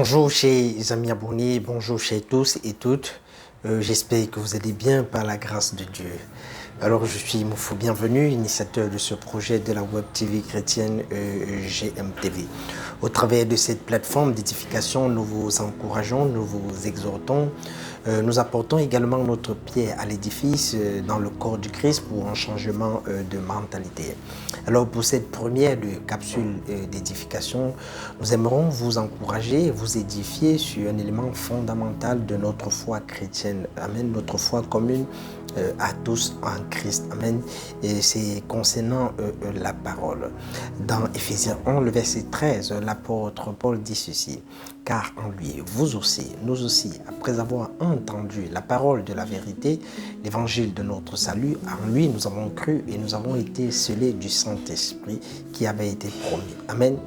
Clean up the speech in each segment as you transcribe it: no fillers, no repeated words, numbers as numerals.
Bonjour chers amis abonnés, bonjour chers tous et toutes. J'espère que vous allez bien par la grâce de Dieu. Alors je suis Moufou Bienvenu, initiateur de ce projet de la Web TV chrétienne GMTV. Au travers de cette plateforme d'édification, nous vous encourageons, nous vous exhortons. Nous apportons également notre pierre à l'édifice dans le corps du Christ pour un changement de mentalité. Alors pour cette première capsule d'édification, nous aimerons vous encourager, vous édifier sur un élément fondamental de notre foi chrétienne. Amen, notre foi commune à tous en Christ. Amen. Et c'est concernant la parole. Dans Éphésiens 1, le verset 13, l'apôtre Paul dit ceci. Car en lui, vous aussi, nous aussi, après avoir entendu la parole de la vérité, l'évangile de notre salut, en lui nous avons cru et nous avons été scellés du Saint-Esprit qui avait été promis. Amen.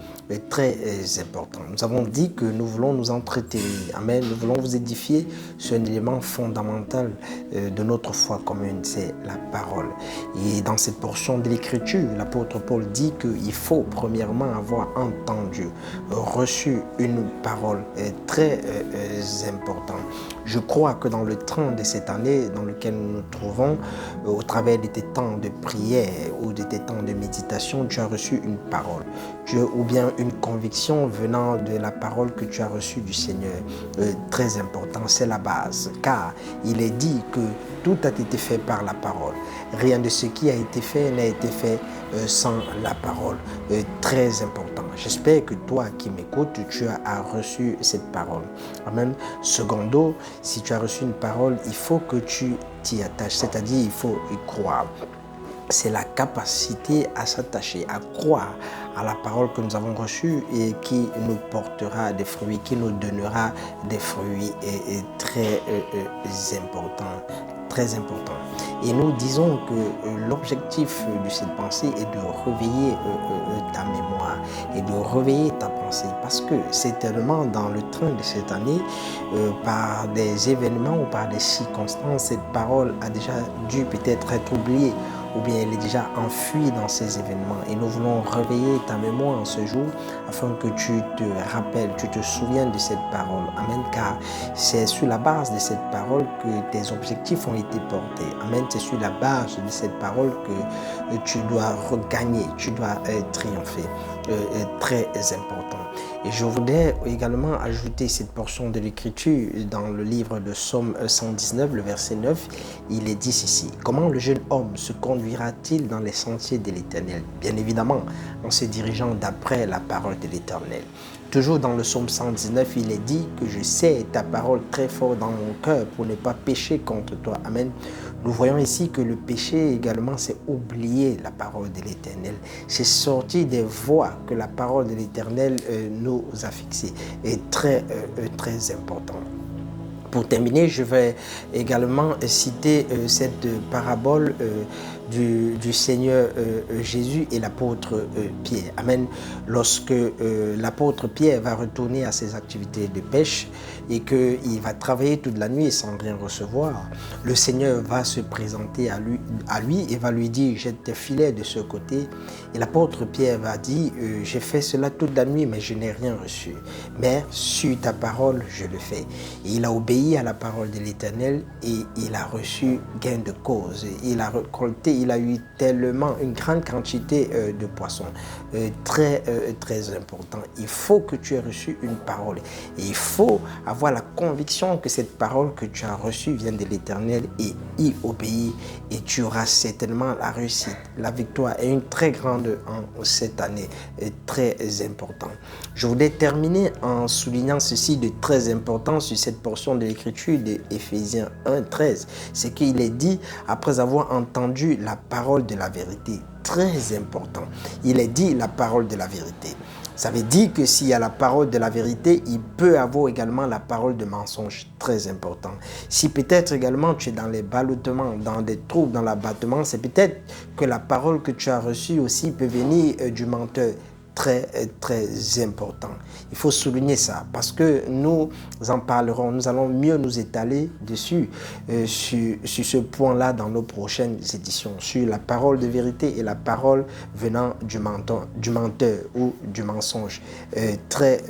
Très important. Nous avons dit que nous voulons nous entretenir. Amen. Nous voulons vous édifier sur un élément fondamental de notre foi commune, c'est la parole. Et dans cette portion de l'Écriture, l'apôtre Paul dit qu'il faut premièrement avoir entendu, reçu une parole très importante. Je crois que dans le train de cette année dans lequel nous nous trouvons, au travers de tes temps de prière ou de tes temps de méditation, tu as reçu une parole. Ou bien une conviction venant de la parole que tu as reçue du Seigneur. Très important, c'est la base. Car il est dit que tout a été fait par la parole. Rien de ce qui a été fait n'a été fait sans la parole. Très important. J'espère que toi qui m'écoutes, tu as reçu cette parole. Amen. Secondo, si tu as reçu une parole, il faut que tu t'y attaches. C'est-à-dire, il faut y croire. C'est la capacité à s'attacher, à croire à la parole que nous avons reçue et qui nous portera des fruits, qui nous donnera des fruits très importants. Très important. Et nous disons que l'objectif de cette pensée est de réveiller ta mémoire et de réveiller ta pensée parce que c'est tellement dans le train de cette année, par des événements ou par des circonstances, cette parole a déjà dû peut-être être oubliée ou bien elle est déjà enfuie dans ces événements. Et nous voulons réveiller ta mémoire en ce jour afin que tu te rappelles, tu te souviennes de cette parole. Amen. Car c'est sur la base de cette parole que tes objectifs ont été portés. Amen. C'est sur la base de cette parole que tu dois regagner, tu dois triompher. Très important. Et je voudrais également ajouter cette portion de l'Écriture dans le livre de Psaume 119, le verset 9. Il est dit ceci. Comment le jeune homme se conduira-t-il dans les sentiers de l'Éternel? Bien évidemment, en se dirigeant d'après la parole de l'Éternel. Toujours dans le psaume 119, il est dit que je sais ta parole très fort dans mon cœur pour ne pas pécher contre toi. Amen. Nous voyons ici que le péché également, c'est oublier la parole de l'Éternel. C'est sortir des voies que la parole de l'Éternel nous a fixées. Et très important. Pour terminer, je vais également citer cette parabole du Seigneur Jésus et l'apôtre Pierre. Amen. Lorsque l'apôtre Pierre va retourner à ses activités de pêche et qu'il va travailler toute la nuit sans rien recevoir, le Seigneur va se présenter à lui et va lui dire « Jette tes filets de ce côté ». Et l'apôtre Pierre va dire « J'ai fait cela toute la nuit, mais je n'ai rien reçu. Mais sur ta parole, je le fais. » Et il a obéi à la parole de l'Éternel et il a reçu gain de cause. Il a récolté, il a eu tellement une grande quantité de poissons. Très important. Il faut que tu aies reçu une parole. Et il faut avoir la conviction que cette parole que tu as reçue vient de l'Éternel et y obéir. Et tu auras certainement la réussite, la victoire et une très grande en cette année. Très important. Je voudrais terminer en soulignant ceci de très important sur cette portion de l'Écriture de Éphésiens 1, 13. C'est qu'il est dit, après avoir entendu la parole de la vérité, très important. Il est dit la parole de la vérité. Ça veut dire que s'il y a la parole de la vérité, il peut avoir également la parole de mensonge, très important. Si peut-être également tu es dans les ballottements, dans des troubles, dans l'abattement, c'est peut-être que la parole que tu as reçue aussi peut venir du menteur. très important. Il faut souligner ça parce que nous en parlerons, nous allons mieux nous étaler dessus, sur ce point-là dans nos prochaines éditions, sur la parole de vérité et la parole venant du menteur ou du mensonge. Très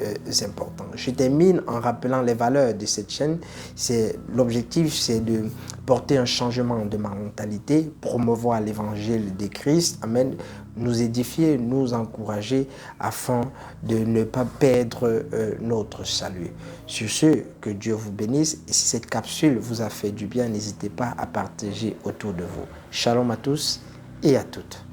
important. Je termine en rappelant les valeurs de cette chaîne. L'objectif, c'est de porter un changement de mentalité, promouvoir l'évangile de Christ, amen, nous édifier, nous encourager afin de ne pas perdre notre salut. Sur ce, que Dieu vous bénisse. Et si cette capsule vous a fait du bien, n'hésitez pas à partager autour de vous. Shalom à tous et à toutes.